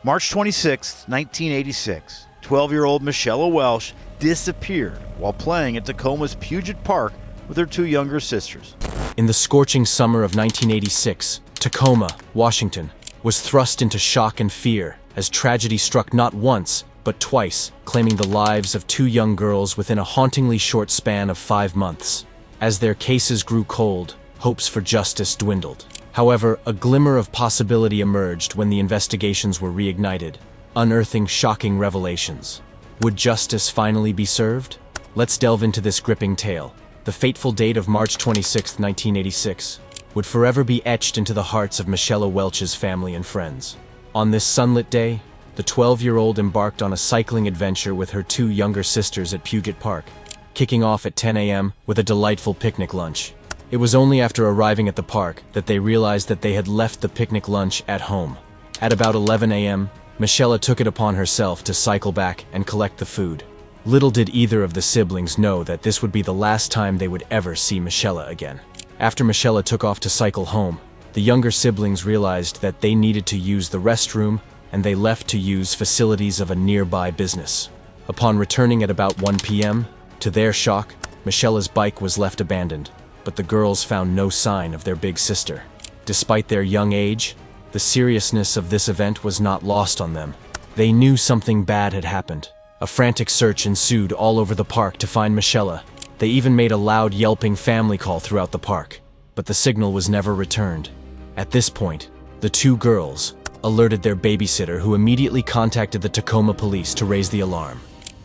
March 26, 1986, 12-year-old Michella Welch disappeared while playing at Tacoma's Puget Park with her two younger sisters. In the scorching summer of 1986, Tacoma, Washington, was thrust into shock and fear as tragedy struck not once, but twice, claiming the lives of two young girls within a hauntingly short span of 5 months. As their cases grew cold, hopes for justice dwindled. However, a glimmer of possibility emerged when the investigations were reignited, unearthing shocking revelations. Would justice finally be served? Let's delve into this gripping tale. The fateful date of March 26, 1986, would forever be etched into the hearts of Michella Welch's family and friends. On this sunlit day, the 12-year-old embarked on a cycling adventure with her two younger sisters at Puget Park, kicking off at 10 a.m. with a delightful picnic lunch. It was only after arriving at the park that they realized that they had left the picnic lunch at home. At about 11 a.m., Michella took it upon herself to cycle back and collect the food. Little did either of the siblings know that this would be the last time they would ever see Michella again. After Michella took off to cycle home, the younger siblings realized that they needed to use the restroom, and they left to use facilities of a nearby business. Upon returning at about 1 p.m., to their shock, Michella's bike was left abandoned, but the girls found no sign of their big sister. Despite their young age, the seriousness of this event was not lost on them. They knew something bad had happened. A frantic search ensued all over the park to find Michella. They even made a loud yelping family call throughout the park, but the signal was never returned. At this point, the two girls alerted their babysitter, who immediately contacted the Tacoma police to raise the alarm.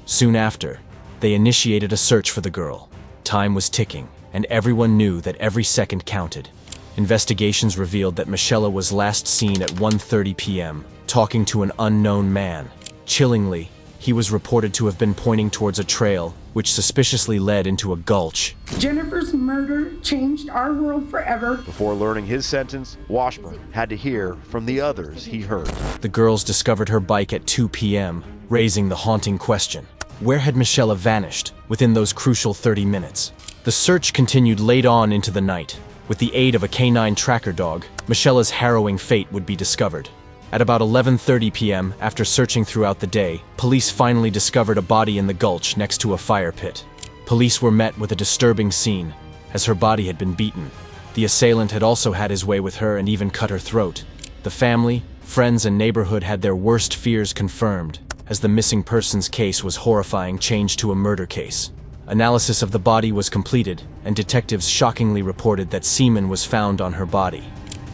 Soon after, they initiated a search for the girl. Time was ticking, and everyone knew that every second counted. Investigations revealed that Michella was last seen at 1:30 p.m., talking to an unknown man. Chillingly, he was reported to have been pointing towards a trail, which suspiciously led into a gulch. Jennifer's murder changed our world forever. Before learning his sentence, Washburn had to hear from the others he heard. The girls discovered her bike at 2 p.m., raising the haunting question: where had Michella vanished within those crucial 30 minutes? The search continued late on into the night. With the aid of a canine tracker dog, Michella's harrowing fate would be discovered. At about 11:30 p.m., after searching throughout the day, police finally discovered a body in the gulch next to a fire pit. Police were met with a disturbing scene, as her body had been beaten. The assailant had also had his way with her and even cut her throat. The family, friends, and neighborhood had their worst fears confirmed, as the missing persons case was horrifying changed to a murder case. Analysis of the body was completed, and detectives shockingly reported that semen was found on her body.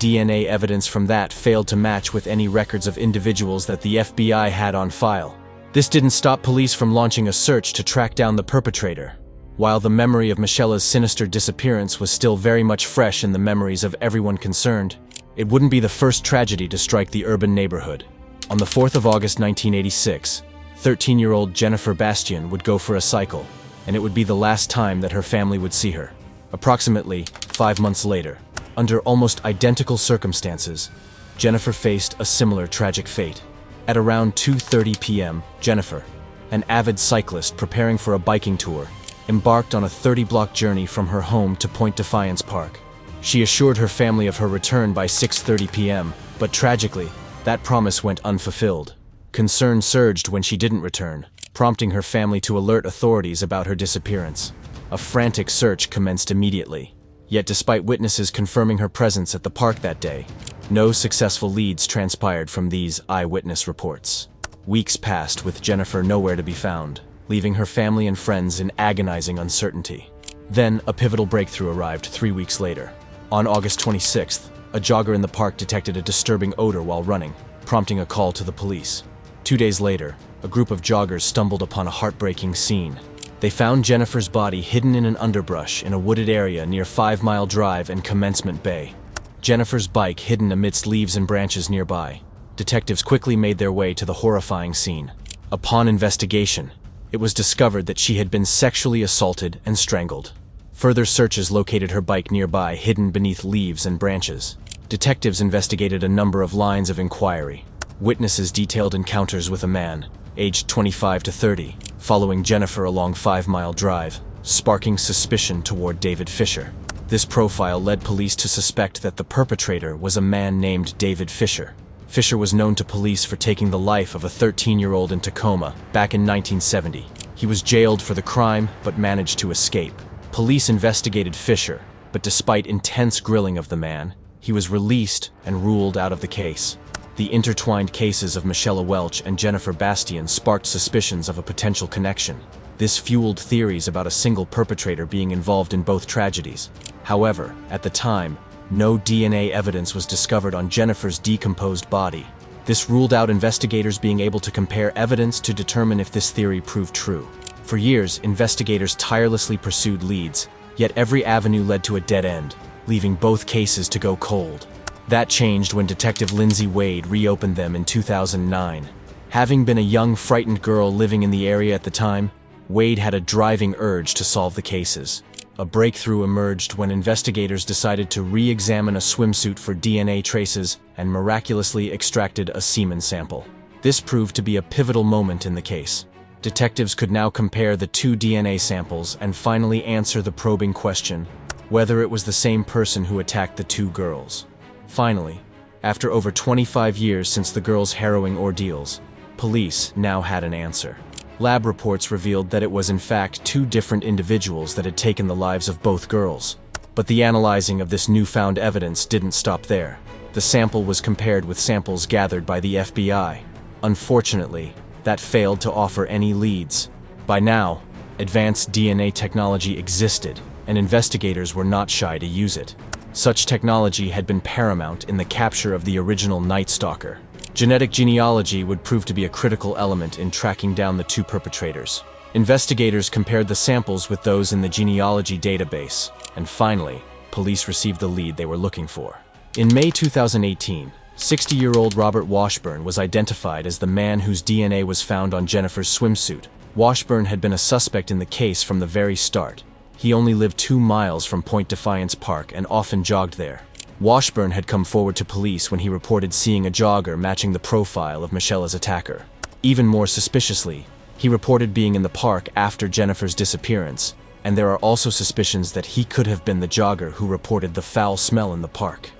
DNA evidence from that failed to match with any records of individuals that the FBI had on file. This didn't stop police from launching a search to track down the perpetrator. While the memory of Michella's sinister disappearance was still very much fresh in the memories of everyone concerned, it wouldn't be the first tragedy to strike the urban neighborhood. On the 4th of August 1986, 13-year-old Jennifer Bastian would go for a cycle, and it would be the last time that her family would see her. Approximately 5 months later, under almost identical circumstances, Jennifer faced a similar tragic fate. At around 2:30 p.m., Jennifer, an avid cyclist preparing for a biking tour, embarked on a 30-block journey from her home to Point Defiance Park. She assured her family of her return by 6:30 p.m., but tragically, that promise went unfulfilled. Concern surged when she didn't return, prompting her family to alert authorities about her disappearance. A frantic search commenced immediately. Yet despite witnesses confirming her presence at the park that day, no successful leads transpired from these eyewitness reports. Weeks passed with Jennifer nowhere to be found, leaving her family and friends in agonizing uncertainty. Then, a pivotal breakthrough arrived 3 weeks later. On August 26th, a jogger in the park detected a disturbing odor while running, prompting a call to the police. 2 days later, a group of joggers stumbled upon a heartbreaking scene. They found Jennifer's body hidden in an underbrush in a wooded area near 5 Mile Drive and Commencement Bay. Jennifer's bike hidden amidst leaves and branches nearby. Detectives quickly made their way to the horrifying scene. Upon investigation, it was discovered that she had been sexually assaulted and strangled. Further searches located her bike nearby, hidden beneath leaves and branches. Detectives investigated a number of lines of inquiry. Witnesses detailed encounters with a man, aged 25 to 30, following Jennifer along 5 Mile Drive, sparking suspicion toward David Fisher. This profile led police to suspect that the perpetrator was a man named David Fisher. Fisher was known to police for taking the life of a 13-year-old in Tacoma back in 1970. He was jailed for the crime but managed to escape. Police investigated Fisher, but despite intense grilling of the man, he was released and ruled out of the case. The intertwined cases of Michella Welch and Jennifer Bastian sparked suspicions of a potential connection. This fueled theories about a single perpetrator being involved in both tragedies. However, at the time, no DNA evidence was discovered on Jennifer's decomposed body. This ruled out investigators being able to compare evidence to determine if this theory proved true. For years, investigators tirelessly pursued leads, yet every avenue led to a dead end, leaving both cases to go cold. That changed when Detective Lindsay Wade reopened them in 2009. Having been a young, frightened girl living in the area at the time, Wade had a driving urge to solve the cases. A breakthrough emerged when investigators decided to re-examine a swimsuit for DNA traces and miraculously extracted a semen sample. This proved to be a pivotal moment in the case. Detectives could now compare the two DNA samples and finally answer the probing question, whether it was the same person who attacked the two girls. Finally, after over 25 years since the girls' harrowing ordeals, police now had an answer. Lab reports revealed that it was in fact two different individuals that had taken the lives of both girls. But the analyzing of this newfound evidence didn't stop there. The sample was compared with samples gathered by the FBI. Unfortunately, that failed to offer any leads. By now, advanced DNA technology existed, and investigators were not shy to use it. Such technology had been paramount in the capture of the original Night Stalker. Genetic genealogy would prove to be a critical element in tracking down the two perpetrators. Investigators compared the samples with those in the genealogy database, and finally, police received the lead they were looking for. In May 2018, 60-year-old Robert Washburn was identified as the man whose DNA was found on Jennifer's swimsuit. Washburn had been a suspect in the case from the very start. He only lived 2 miles from Point Defiance Park and often jogged there. Washburn had come forward to police when he reported seeing a jogger matching the profile of Michella's attacker. Even more suspiciously, he reported being in the park after Jennifer's disappearance, and there are also suspicions that he could have been the jogger who reported the foul smell in the park.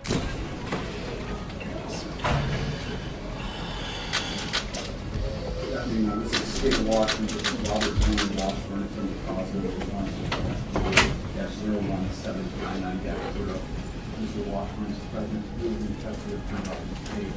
State of Washington, Robert Dwayne Washburn from the positive -01799-0. Mr. Washburn is present, who is in touch with the state.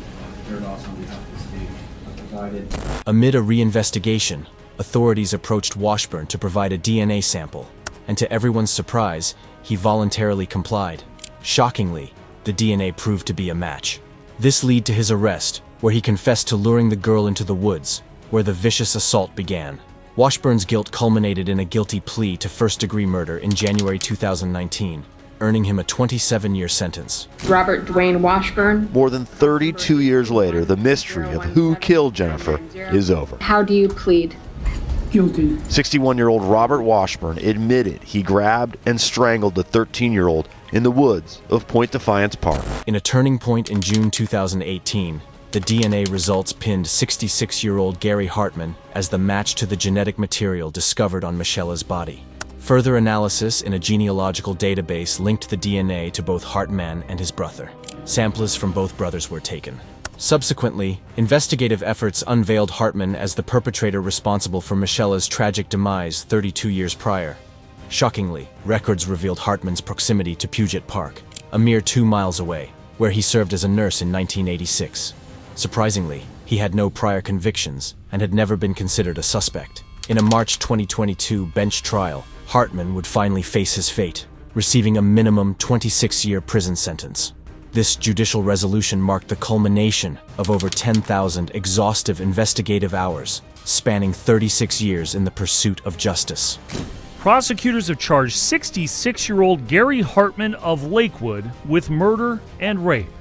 They're also on behalf of the state provided. Amid a reinvestigation, authorities approached Washburn to provide a DNA sample, and to everyone's surprise, he voluntarily complied. Shockingly, the DNA proved to be a match. This led to his arrest, where he confessed to luring the girl into the woods, where the vicious assault began. Washburn's guilt culminated in a guilty plea to first-degree murder in January 2019, earning him a 27-year sentence. Robert Dwayne Washburn. More than 32 years later, the mystery of who killed Jennifer is over. How do you plead? Guilty. 61-year-old Robert Washburn admitted he grabbed and strangled the 13-year-old in the woods of Point Defiance Park. In a turning point in June 2018, the DNA results pinned 66-year-old Gary Hartman as the match to the genetic material discovered on Michella's body. Further analysis in a genealogical database linked the DNA to both Hartman and his brother. Samples from both brothers were taken. Subsequently, investigative efforts unveiled Hartman as the perpetrator responsible for Michella's tragic demise 32 years prior. Shockingly, records revealed Hartman's proximity to Puget Park, a mere 2 miles away, where he served as a nurse in 1986. Surprisingly, he had no prior convictions and had never been considered a suspect. In a March 2022 bench trial, Hartman would finally face his fate, receiving a minimum 26-year prison sentence. This judicial resolution marked the culmination of over 10,000 exhaustive investigative hours, spanning 36 years in the pursuit of justice. Prosecutors have charged 66-year-old Gary Hartman of Lakewood with murder and rape,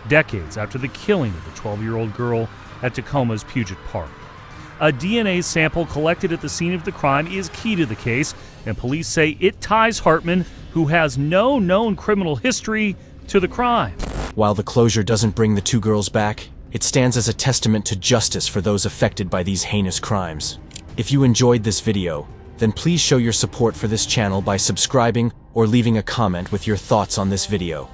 decades after the killing of the 12-year-old girl at Tacoma's Puget Park. A DNA sample collected at the scene of the crime is key to the case, and police say it ties Hartman, who has no known criminal history, to the crime. While the closure doesn't bring the two girls back, it stands as a testament to justice for those affected by these heinous crimes. If you enjoyed this video, then please show your support for this channel by subscribing or leaving a comment with your thoughts on this video.